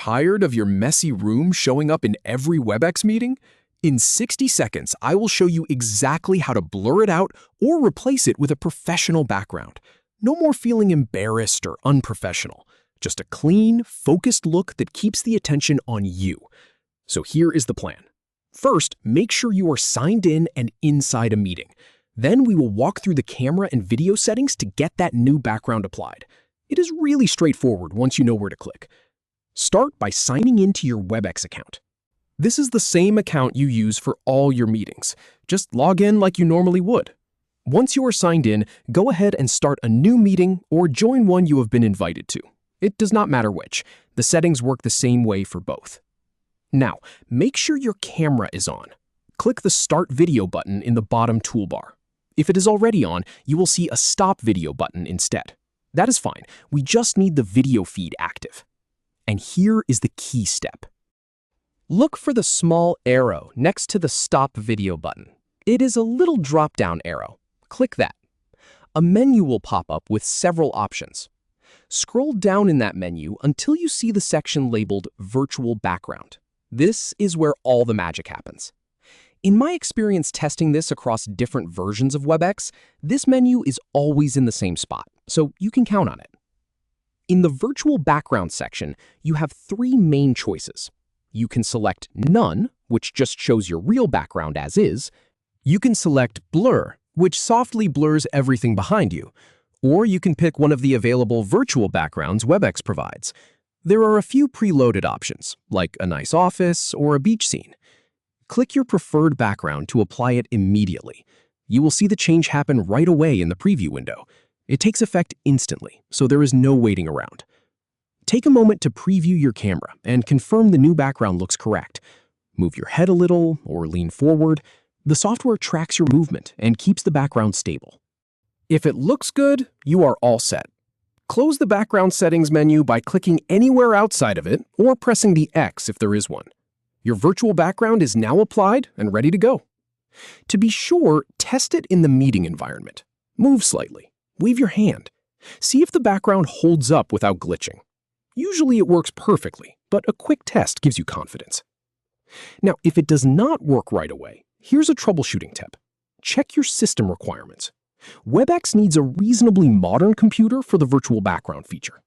Tired of your messy room showing up in every Webex meeting? In 60 seconds, I will show you exactly how to blur it out or replace it with a professional background. No more feeling embarrassed or unprofessional. Just a clean, focused look that keeps the attention on you. So here is the plan. First, make sure you are signed in and inside a meeting. Then we will walk through the camera and video settings to get that new background applied. It is really straightforward once you know where to click. Start by signing into your Webex account. This is the same account you use for all your meetings. Just log in like you normally would. Once you are signed in, go ahead and start a new meeting or join one you have been invited to. It does not matter which. The settings work the same way for both. Now, make sure your camera is on. Click the Start Video button in the bottom toolbar. If it is already on, you will see a Stop Video button instead. That is fine. We just need the video feed active. And here is the key step. Look for the small arrow next to the Stop Video button. It is a little drop-down arrow. Click that. A menu will pop up with several options. Scroll down in that menu until you see the section labeled Virtual Background. This is where all the magic happens. In my experience testing this across different versions of Webex, this menu is always in the same spot, so you can count on it. In the Virtual Background section, you have three main choices. You can select None, which just shows your real background as is. You can select Blur, which softly blurs everything behind you. Or you can pick one of the available virtual backgrounds Webex provides. There are a few preloaded options, like a nice office or a beach scene. Click your preferred background to apply it immediately. You will see the change happen right away in the preview window. It takes effect instantly, so there is no waiting around. Take a moment to preview your camera and confirm the new background looks correct. Move your head a little or lean forward. The software tracks your movement and keeps the background stable. If it looks good, you are all set. Close the background settings menu by clicking anywhere outside of it or pressing the X if there is one. Your virtual background is now applied and ready to go. To be sure, test it in the meeting environment. Move slightly. Wave your hand. See if the background holds up without glitching. Usually it works perfectly, but a quick test gives you confidence. Now, if it does not work right away, here's a troubleshooting tip. Check your system requirements. Webex needs a reasonably modern computer for the virtual background feature.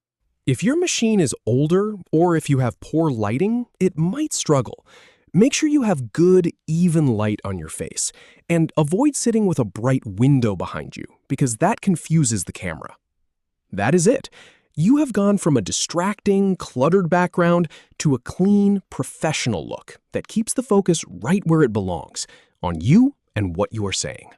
If your machine is older or if you have poor lighting, it might struggle. Make sure you have good, even light on your face, and avoid sitting with a bright window behind you because that confuses the camera. That is it. You have gone from a distracting, cluttered background to a clean, professional look that keeps the focus right where it belongs, on you and what you are saying.